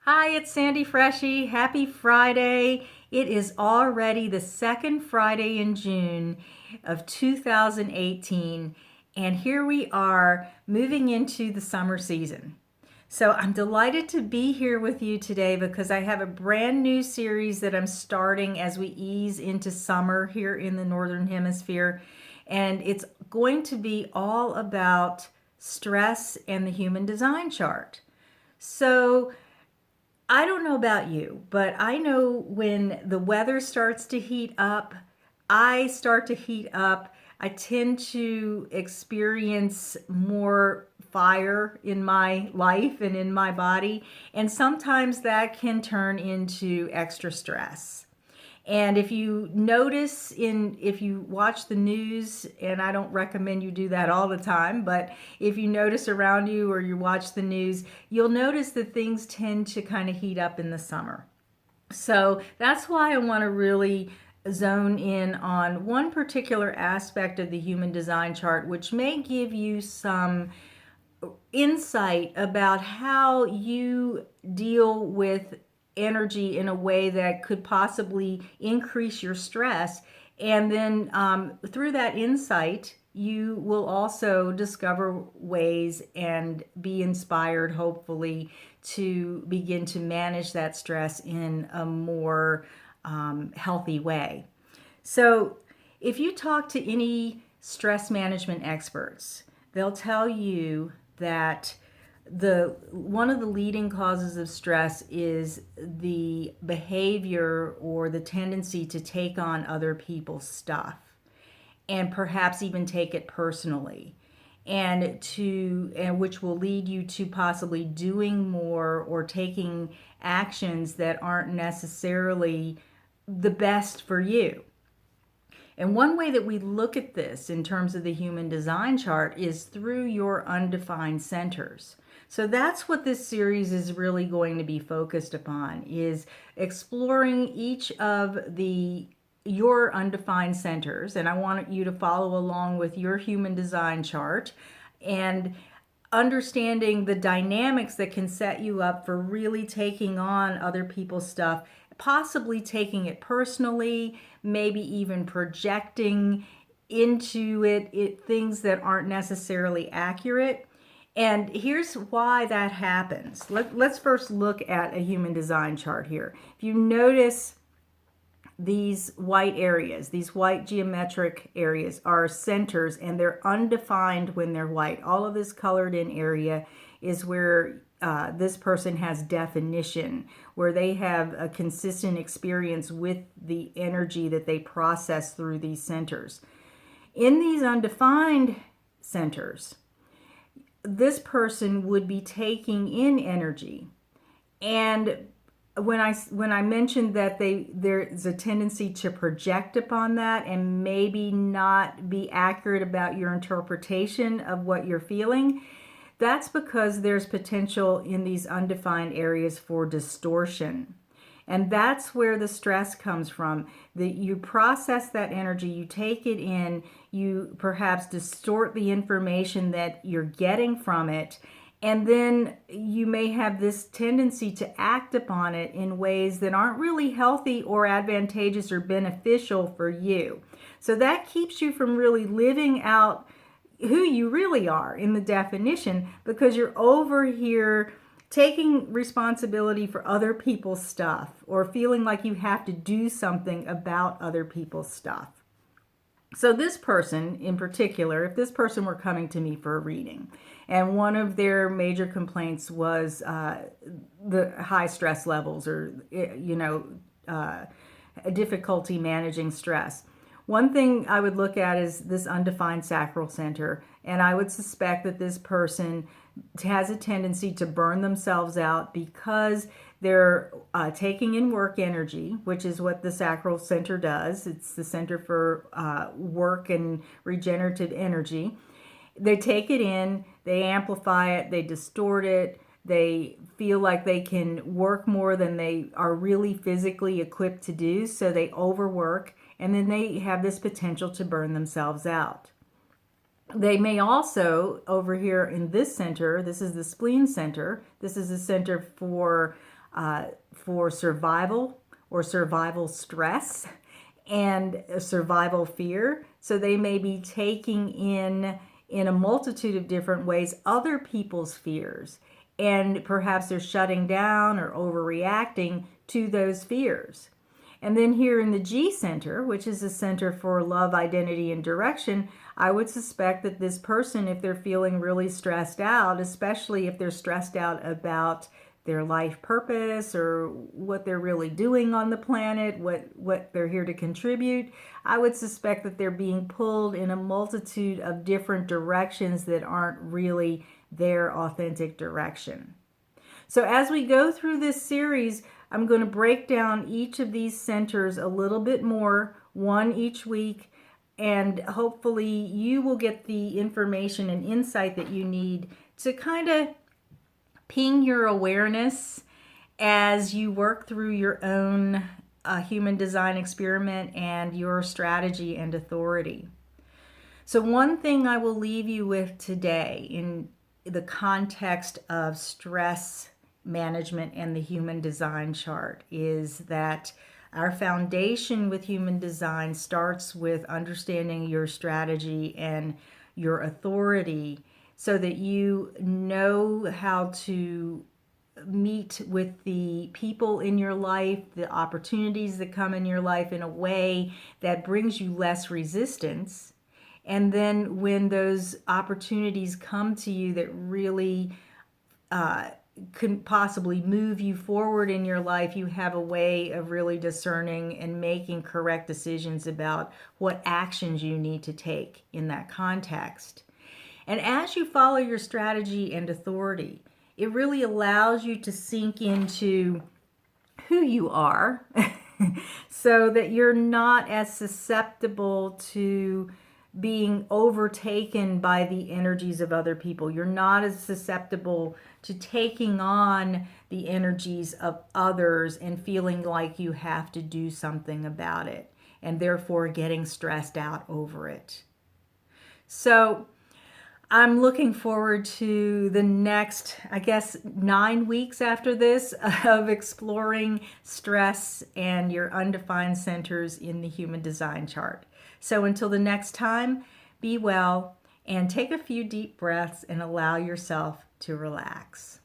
Hi, it's Sandy Freshy. Happy Friday. It is already the second Friday in June of 2018, and here we are moving into the summer season. So I'm delighted to be here with you today because I have a brand new series that I'm starting as we ease into summer here in the Northern Hemisphere. And it's going to be all about stress and the human design chart. So I don't know about you, but I know when the weather starts to heat up, I start to heat up. I tend to experience more fire in my life and in my body, and sometimes that can turn into extra stress. And if you watch the news, and I don't recommend you do that all the time, but if you notice around you or you watch the news, you'll notice that things tend to kind of heat up in the summer. So that's why I want to really zone in on one particular aspect of the human design chart, which may give you some insight about how you deal with energy in a way that could possibly increase your stress. And then through that insight, you will also discover ways and be inspired, hopefully, to begin to manage that stress in a more healthy way. So, if you talk to any stress management experts, they'll tell you that the one of the leading causes of stress is the behavior or the tendency to take on other people's stuff and perhaps even take it personally, and which will lead you to possibly doing more or taking actions that aren't necessarily the best for you. And one way that we look at this in terms of the human design chart is through your undefined centers. So that's what this series is really going to be focused upon, is exploring each of the your undefined centers. And I want you to follow along with your human design chart and understanding the dynamics that can set you up for really taking on other people's stuff, possibly taking it personally, maybe even projecting into it things that aren't necessarily accurate. And here's why that happens. Let's first look at a human design chart here. If you notice, these white areas, these white geometric areas are centers, and they're undefined when they're white. All of this colored in area is where this person has definition, where they have a consistent experience with the energy that they process through these centers. In these undefined centers, this person would be taking in energy, and when I mentioned that there's a tendency to project upon that and maybe not be accurate about your interpretation of what you're feeling, that's because there's potential in these undefined areas for distortion. And that's where the stress comes from. That you process that energy, you take it in, you perhaps distort the information that you're getting from it, and then you may have this tendency to act upon it in ways that aren't really healthy or advantageous or beneficial for you. So that keeps you from really living out who you really are in the definition, because you're over here taking responsibility for other people's stuff or feeling like you have to do something about other people's stuff. So this person in particular, if this person were coming to me for a reading, and one of their major complaints was the high stress levels, or difficulty managing stress, one thing I would look at is this undefined sacral center, and I would suspect that this person has a tendency to burn themselves out because they're taking in work energy, which is what the sacral center does. It's the center for work and regenerative energy. They take it in, they amplify it, they distort it, they feel like they can work more than they are really physically equipped to do, so they overwork, and then they have this potential to burn themselves out. They may also, over here in this center, this is the spleen center, this is the center for for survival or survival stress and survival fear. So they may be taking in a multitude of different ways other people's fears, and perhaps they're shutting down or overreacting to those fears. And then here in the G Center, which is the Center for Love, Identity, and Direction, I would suspect that this person, if they're feeling really stressed out, especially if they're stressed out about their life purpose or what they're really doing on the planet, what they're here to contribute, I would suspect that they're being pulled in a multitude of different directions that aren't really their authentic direction. So as we go through this series, I'm going to break down each of these centers a little bit more, one each week, and hopefully you will get the information and insight that you need to kind of ping your awareness as you work through your own human design experiment and your strategy and authority. So one thing I will leave you with today in the context of stress management and the human design chart is that our foundation with human design starts with understanding your strategy and your authority so that you know how to meet with the people in your life, the opportunities that come in your life in a way that brings you less resistance. And then when those opportunities come to you that really could possibly move you forward in your life, you have a way of really discerning and making correct decisions about what actions you need to take in that context. And as you follow your strategy and authority, it really allows you to sink into who you are so that you're not as susceptible to being overtaken by the energies of other people. You're not as susceptible to taking on the energies of others and feeling like you have to do something about it and therefore getting stressed out over it. So I'm looking forward to the next, 9 weeks after this of exploring stress and your undefined centers in the human design chart. So until the next time, be well and take a few deep breaths and allow yourself to relax.